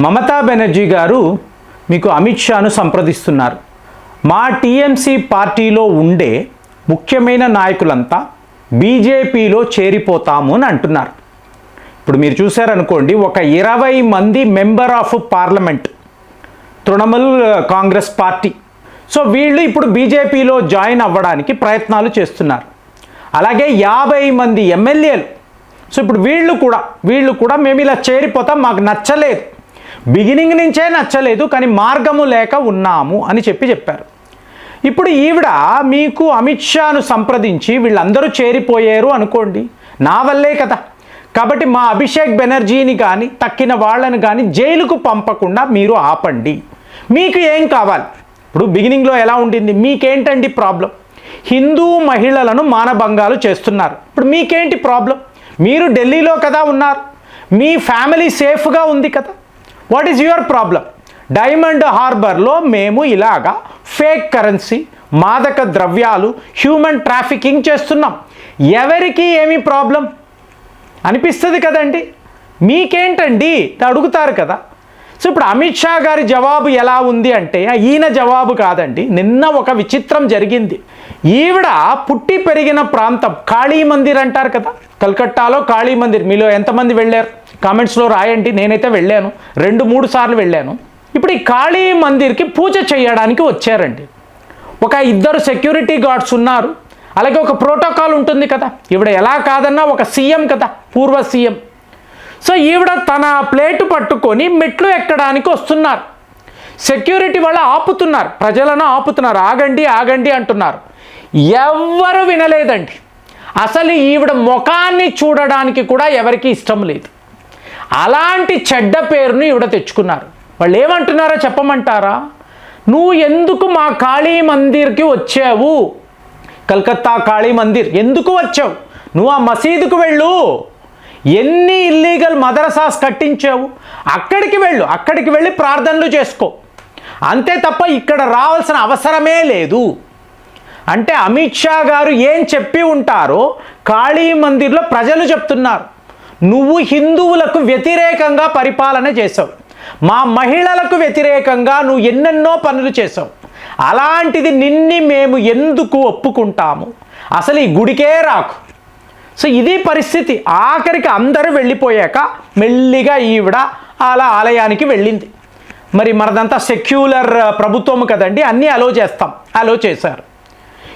మమతా బెనర్జీ గారు మీకు అమిత్ షాను సంప్రదిస్తున్నారు. మా టీఎంసీ పార్టీలో ఉండే ముఖ్యమైన నాయకులంతా బీజేపీలో చేరిపోతాము అని అంటున్నారు. ఇప్పుడు మీరు చూశారనుకోండి, ఒక 20 మంది member of parliament Trinamool Congress party, so వీళ్ళు ఇప్పుడు బీజేపీలో జాయిన్ అవ్వడానికి ప్రయత్నాలు చేస్తున్నారు. అలాగే 50 మంది ఎమ్మెల్యేలు, సో ఇప్పుడు వీళ్ళు కూడా మేము ఇలా చేరిపోతాం, మాకు నచ్చలేదు, బిగినింగ్ నుంచే నచ్చలేదు, కానీ మార్గము లేక ఉన్నాము అని చెప్పారు. ఇప్పుడు ఈవిడ మీకు అమిత్ షాను సంప్రదించి వీళ్ళందరూ చేరిపోయారు అనుకోండి, నా వల్లే కదా, కాబట్టి మా అభిషేక్ బెనర్జీని కానీ తక్కిన వాళ్ళని కానీ జైలుకు పంపకుండా మీరు ఆపండి, మీకు ఏం కావాలి. ఇప్పుడు బిగినింగ్లో ఎలా ఉండింది, మీకేంటండి ప్రాబ్లం, హిందూ మహిళలను మానభంగాలు చేస్తున్నారు, ఇప్పుడు మీకేంటి ప్రాబ్లం, మీరు ఢిల్లీలో కదా ఉన్నారు, మీ ఫ్యామిలీ సేఫ్గా ఉంది కదా, what is your problem. Diamond హార్బర్లో మేము ఇలాగా ఫేక్ కరెన్సీ, మాదక ద్రవ్యాలు, హ్యూమన్ ట్రాఫికింగ్ చేస్తున్నాం, ఎవరికి ఏమి ప్రాబ్లం అనిపిస్తుంది కదండి, మీకేంటండి అడుగుతారు కదా. సో ఇప్పుడు అమిత్ షా గారి జవాబు ఎలా ఉంది అంటే, ఈయన జవాబు కాదండి, నిన్న ఒక విచిత్రం జరిగింది. ఈవిడ పుట్టి పెరిగిన ప్రాంతం కాళీ మందిర్ అంటారు కదా, కలకత్తాలో కాళీ మందిర్, మీలో ఎంతమంది వెళ్ళారు కామెంట్స్లో రాయండి. నేనైతే వెళ్ళాను, 2-3 సార్లు వెళ్ళాను. ఇప్పుడు ఈ కాళీ మందిర్కి పూజ చేయడానికి వచ్చారండి. ఒక 2 సెక్యూరిటీ గార్డ్స్ ఉన్నారు, అలాగే ఒక ప్రోటోకాల్ ఉంటుంది కదా, ఈవిడ ఎలా కాదన్నా ఒక సీఎం కదా, పూర్వ సీఎం. సో ఈవిడ తన ప్లేటు పట్టుకొని మెట్లు ఎక్కడానికి వస్తున్నారు, సెక్యూరిటీ వాళ్ళు ఆపుతున్నారు, ప్రజలను ఆపుతున్నారు, ఆగండి ఆగండి అంటున్నారు, ఎవ్వరు వినలేదండి. అసలు ఈవిడ ముఖాన్ని చూడడానికి కూడా ఎవరికి ఇష్టం లేదు. అలాంటి చెడ్డ పేరును ఈవిడ తెచ్చుకున్నారు. వాళ్ళు ఏమంటున్నారో చెప్పమంటారా, నువ్వు ఎందుకు మా కాళీ మందిర్కి వచ్చావు, కలకత్తా కాళీ మందిర్ ఎందుకు వచ్చావు, నువ్వు ఆ మసీదుకు వెళ్ళు, ఎన్ని ఇల్లీగల్ మదరసాస్ కట్టించావు, అక్కడికి వెళ్ళి ప్రార్థనలు చేసుకో, అంతే తప్ప ఇక్కడ రావాల్సిన అవసరమే లేదు అంటే అమిత్ షా గారు ఏం చెప్పి ఉంటారో కాళీ మందిర్లో ప్రజలు చెప్తున్నారు. నువ్వు హిందువులకు వ్యతిరేకంగా పరిపాలన చేసావు, మా మహిళలకు వ్యతిరేకంగా నువ్వు ఎన్నెన్నో పనులు చేసావు, అలాంటిది నిన్ని మేము ఎందుకు ఒప్పుకుంటాము, అసలు ఈ గుడికే రాకు. సో ఇది పరిస్థితి. ఆఖరికి అందరూ వెళ్ళిపోయాక మెల్లిగా ఈవిడ అలా ఆలయానికి వెళ్ళింది. మరి మనదంతా సెక్యులర్ ప్రభుత్వం కదండి, అన్నీ అలో చేశారు.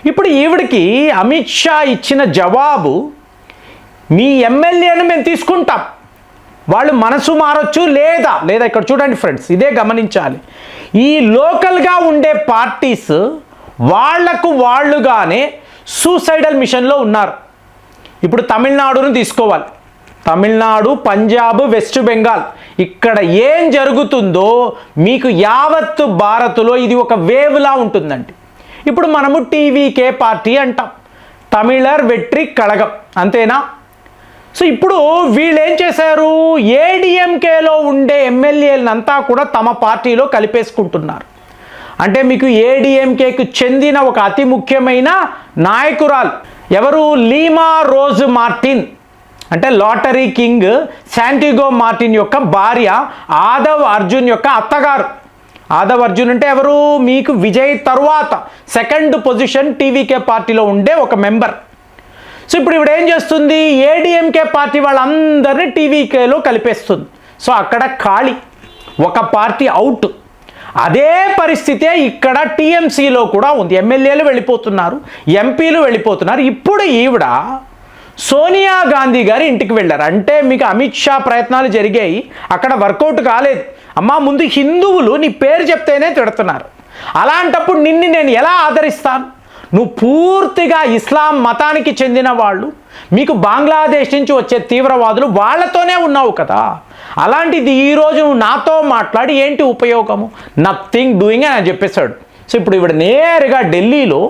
ఇప్పుడు ఈవిడికి అమిత్ షా ఇచ్చిన జవాబు, మీ ఎమ్మెల్యేను మేము తీసుకుంటాం, వాళ్ళు మనసు మారొచ్చు లేదా ఇక్కడ చూడండి ఫ్రెండ్స్, ఇదే గమనించాలి. ఈ లోకల్గా ఉండే పార్టీస్ వాళ్ళుగానే సూసైడల్ మిషన్లో ఉన్నారు. ఇప్పుడు తమిళనాడును తీసుకోవాలి, తమిళనాడు, పంజాబ్, వెస్ట్ బెంగాల్, ఇక్కడ ఏం జరుగుతుందో మీకు యావత్తు భారత్లో ఇది ఒక వేవ్లా ఉంటుందండి. ఇప్పుడు మనము టీవీకే పార్టీ అంటాం, తమిళర్ వెట్రి కళగం, అంతేనా. సో ఇప్పుడు వీళ్ళు ఏం చేశారు, ఏడీఎంకేలో ఉండే ఎమ్మెల్యేలంతా కూడా తమ పార్టీలో కలిపేసుకుంటున్నారు. అంటే మీకు ఏడీఎంకేకు చెందిన ఒక అతి ముఖ్యమైన నాయకురాలు ఎవరు, లీమా రోజ్ మార్టిన్, అంటే లాటరీ కింగ్ శాంటిగో మార్టిన్ యొక్క భార్య, ఆదవ్ అర్జున్ యొక్క అత్తగారు. ఆదవ్ అర్జున్ అంటే ఎవరు, మీకు విజయ్ తరువాత 2nd పొజిషన్ టీవీకే పార్టీలో ఉండే ఒక మెంబర్. సో ఇప్పుడు ఇవిడ ఏం చేస్తుంది, ఏడీఎంకే పార్టీ వాళ్ళందరినీ టీవీకేలో కలిపేస్తుంది. సో అక్కడ ఖాళీ, ఒక పార్టీ అవుట్. అదే పరిస్థితే ఇక్కడ టీఎంసీలో కూడా ఉంది, ఎమ్మెల్యేలు వెళ్ళిపోతున్నారు, ఎంపీలు వెళ్ళిపోతున్నారు. ఇప్పుడు ఈవిడ సోనియా గాంధీ గారి ఇంటికి వెళ్ళారు. అంటే మీకు అమిత్ షా ప్రయత్నాలు జరిగాయి, అక్కడ వర్కౌట్ కాలేదు. అమ్మా, ముందు హిందువులు నీ పేరు చెప్తేనే తిడుతున్నారు, అలాంటప్పుడు నిన్ను నేను ఎలా ఆదరిస్తాను, నువ్వు పూర్తిగా ఇస్లాం మతానికి చెందిన వాళ్ళు, మీకు బంగ్లాదేశ్ నుంచి వచ్చే తీవ్రవాదులు వాళ్ళతోనే ఉన్నావు కదా, అలాంటిది ఈరోజు నువ్వు నాతో మాట్లాడి ఏంటి ఉపయోగము, నథింగ్ డూయింగ్ అని చెప్పేశాడు. సో ఇప్పుడు ఇవిడ నేరుగా ఢిల్లీలో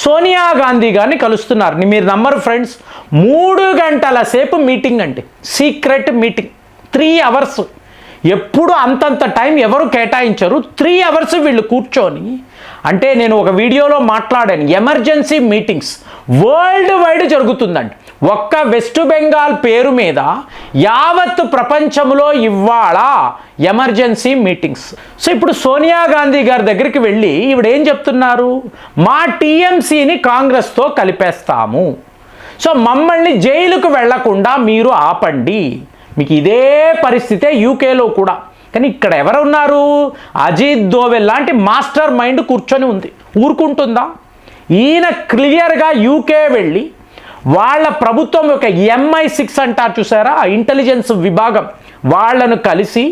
సోనియా గాంధీ గారిని కలుస్తున్నారు. మీరు నమ్మరు ఫ్రెండ్స్, 3 గంటల సేపు మీటింగ్ అండి, సీక్రెట్ మీటింగ్, 3 అవర్స్. ఎప్పుడు అంతంత టైం ఎవరు కేటాయించరు, 3 అవర్స్ వీళ్ళు కూర్చొని. అంటే నేను ఒక వీడియోలో మాట్లాడాను, ఎమర్జెన్సీ మీటింగ్స్ వరల్డ్ వైడ్ జరుగుతుందండి. ఒక్క వెస్ట్ బెంగాల్ పేరు మీద యావత్ ప్రపంచంలో ఇవాళ ఎమర్జెన్సీ మీటింగ్స్. సో ఇప్పుడు సోనియా గాంధీ గారి దగ్గరికి వెళ్ళి ఈవిడ ఏం చెప్తున్నారు, మా టీఎంసీని కాంగ్రెస్తో కలిపేస్తాము, సో మమ్మల్ని జైలుకు వెళ్లకుండా మీరు ఆపండి. మీకు ఇదే పరిస్థితే యూకేలో కూడా. కానీ ఇక్కడ ఎవరున్నారు, అజిత్ దోవెల్ లాంటి మాస్టర్ మైండ్ కూర్చొని ఉంది, ఊరుకుంటుందా? ఈయన క్లియర్గా యూకే వెళ్ళి వాళ్ళ ప్రభుత్వం యొక్క MI6 అంటారు చూసారా, ఇంటెలిజెన్స్ విభాగం, వాళ్ళను కలిసి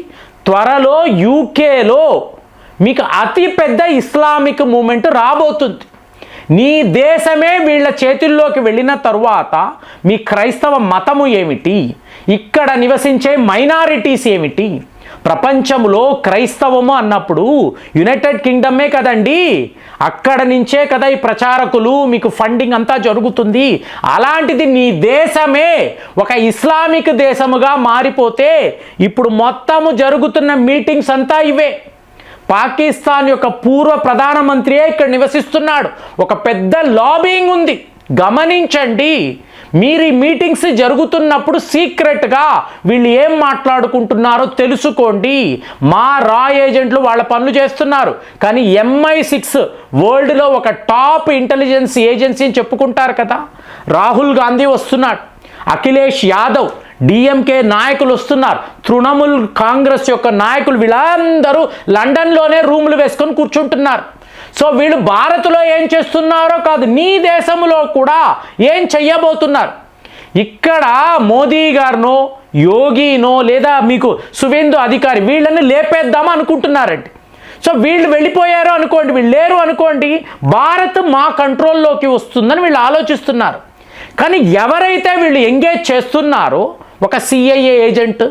త్వరలో యూకేలో మీకు అతిపెద్ద ఇస్లామిక్ మూమెంట్ రాబోతుంది. నీ దేశమే వీళ్ళ చేతుల్లోకి వెళ్ళిన తరువాత మీ క్రైస్తవ మతము ఏమిటి, ఇక్కడ నివసించే మైనారిటీస్ ఏమిటి? ప్రపంచంలో క్రైస్తవము అన్నప్పుడు యునైటెడ్ కింగ్డమే కదండి, అక్కడ నుంచే కదా ఈ ప్రచారకులు మీకు ఫండింగ్ అంతా జరుగుతుంది. అలాంటిది నీ దేశమే ఒక ఇస్లామిక్ దేశముగా మారిపోతే ఇప్పుడు మొత్తము జరుగుతున్న మీటింగ్స్ అంతా ఇవే. పాకిస్తాన్ యొక్క పూర్వ ప్రధానమంత్రియే ఇక్కడ నివసిస్తున్నాడు. ఒక పెద్ద లాబింగ్ ఉంది, గమనించండి. మీరు ఈ మీటింగ్స్ జరుగుతున్నప్పుడు సీక్రెట్గా వీళ్ళు ఏం మాట్లాడుకుంటున్నారో తెలుసుకోండి. మా రా ఏజెంట్లు వాళ్ళ పనులు చేస్తున్నారు, కానీ MI6 వరల్డ్లో ఒక టాప్ ఇంటెలిజెన్స్ ఏజెన్సీ అని చెప్పుకుంటారు కదా. రాహుల్ గాంధీ వస్తున్నాడు, అఖిలేష్ యాదవ్, DMK నాయకులు వస్తున్నారు, తృణమూల్ కాంగ్రెస్ యొక్క నాయకులు, వీళ్ళందరూ లండన్లోనే రూములు వేసుకొని కూర్చుంటున్నారు. సో వీళ్ళు భారత్లో ఏం చేస్తున్నారో కాదు, నీ దేశంలో కూడా ఏం చెయ్యబోతున్నారు. ఇక్కడ మోదీ గారినో యోగినో లేదా మీకు సువేందు అధికారి వీళ్ళని లేపేద్దామా అనుకుంటున్నారండి. సో వీళ్ళు వెళ్ళిపోయారు అనుకోండి, వీళ్ళు లేరు అనుకోండి, భారత్ మా కంట్రోల్లోకి వస్తుందని వీళ్ళు ఆలోచిస్తున్నారు. కానీ ఎవరైతే వీళ్ళు ఎంగేజ్ చేస్తున్నారో, ఒక CIA ఏజెంట్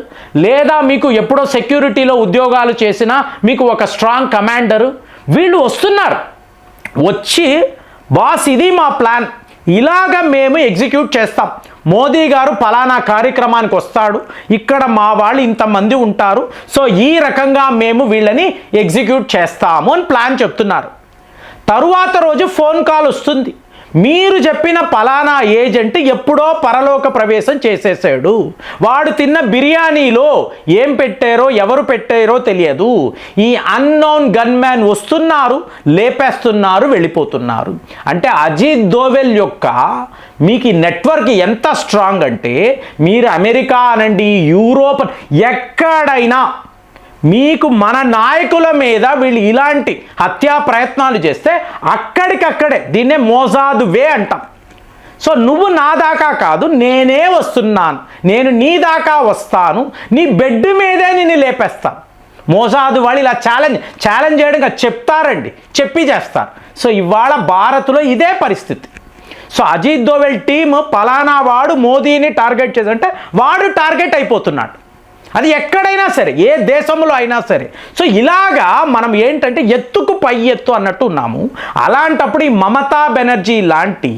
లేదా మీకు ఎప్పుడో సెక్యూరిటీలో ఉద్యోగాలు చేసిన మీకు ఒక స్ట్రాంగ్ కమాండరు, వీళ్ళు వస్తున్నారు. వచ్చి బాస్ ఇది మా ప్లాన్, ఇలాగ మేము ఎగ్జిక్యూట్ చేస్తాం. మోదీ గారు ఫలానా కార్యక్రమానికి వస్తాడు, ఇక్కడ మా వాళ్ళు ఇంతమంది ఉంటారు, సో ఈ రకంగా మేము వీళ్ళని ఎగ్జిక్యూట్ చేస్తాము అని ప్లాన్ చెప్తున్నారు. తరువాత రోజు ఫోన్ కాల్ వస్తుంది, మీరు చెప్పిన ఫలానా ఏజెంట్ ఎప్పుడో పరలోక ప్రవేశం చేసేసాడు, వాడు తిన్న బిర్యానీలో ఏం పెట్టారో ఎవరు పెట్టారో తెలియదు, ఈ అన్నోన్ గన్మ్యాన్ వస్తున్నారు, లేపేస్తున్నారు, వెళ్ళిపోతున్నారు. అంటే అజిత్ దోవెల్ యొక్క మీకు ఈ నెట్వర్క్ ఎంత స్ట్రాంగ్ అంటే, మీరు అమెరికా అనండి, యూరోప్, ఎక్కడైనా మీకు మన నాయకుల మీద వీళ్ళు ఇలాంటి హత్యా ప్రయత్నాలు చేస్తే అక్కడికక్కడే దీన్నే మోసాదు వే అంటాం. సో నువ్వు నా దాకా కాదు, నేనే వస్తున్నాను, నేను నీ దాకా వస్తాను, నీ బెడ్ మీదే నేను లేపేస్తాను. మోసాదు వాళ్ళు ఇలా ఛాలెంజ్ చేయడం చెప్తారండి, చెప్పి చేస్తారు. సో ఇవాళ భారత్లో ఇదే పరిస్థితి. సో అజిత్ దోవెల్ టీమ్ పలానా వాడు మోదీని టార్గెట్ చేసంటే వాడు టార్గెట్ అయిపోతున్నాడు. అది ఎక్కడైనా సరే, ఏ దేశంలో అయినా సరే. సో ఇలాగా మనం ఏంటంటే ఎత్తుకు పై ఎత్తు అన్నట్టు ఉన్నాము. అలాంటప్పుడు ఈ మమతా బెనర్జీ లాంటి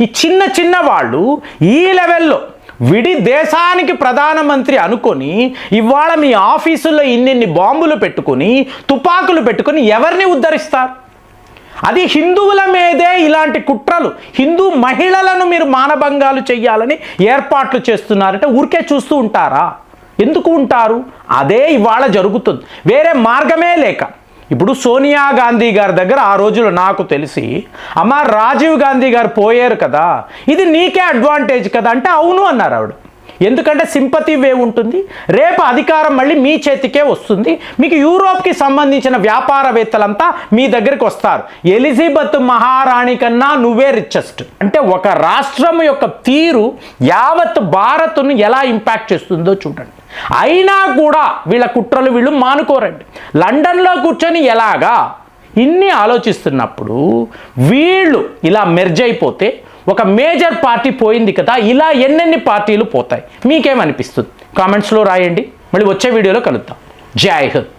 ఈ చిన్న చిన్న వాళ్ళు ఈ లెవెల్లో విడి దేశానికి ప్రధానమంత్రి అనుకొని ఇవాళ మీ ఆఫీసుల్లో ఇన్నిన్ని బాంబులు పెట్టుకొని తుపాకులు పెట్టుకొని ఎవరిని ఉద్ధరిస్తారు? అది హిందువుల మీదే ఇలాంటి కుట్రలు, హిందూ మహిళలను మీరు మానభంగాలు చెయ్యాలని ఏర్పాట్లు చేస్తున్నారంటే ఊరికే చూస్తూ ఉంటారా? ఎందుకు ఉంటారు? అదే ఇవాళ జరుగుతుంది, వేరే మార్గమే లేక. ఇప్పుడు సోనియా గాంధీ గారి దగ్గర ఆ రోజులో నాకు తెలిసి అమ్మ రాజీవ్ గాంధీ గారు పోయారు కదా, ఇది నీకే అడ్వాంటేజ్ కదా అంటే అవును అన్నారు ఆవిడ. ఎందుకంటే సింపతి వేవ్ ఉంటుంది, రేపు అధికారం మళ్ళీ మీ చేతికే వస్తుంది, మీకు యూరోప్కి సంబంధించిన వ్యాపారవేత్తలంతా మీ దగ్గరికి వస్తారు, ఎలిజబెత్ మహారాణి కన్నా నువ్వే రిచెస్ట్. అంటే ఒక రాష్ట్రం యొక్క తీరు యావత్ భారత్ను ఎలా ఇంపాక్ట్ చేస్తుందో చూడండి. అయినా కూడా వీళ్ళ కుట్రలు వీళ్ళు మానుకోరండి. లండన్లో కూర్చొని ఎలాగా ఇన్ని ఆలోచిస్తున్నప్పుడు వీళ్ళు ఇలా మెర్జ్ అయిపోతే ఒక మేజర్ పార్టీ పోయింది కదా, ఇలా ఎన్నెన్ని పార్టీలు పోతాయి? మీకేమనిపిస్తుంది? కామెంట్స్లో రాయండి. మళ్ళీ వచ్చే వీడియోలో కలుద్దాం. జై హింద్.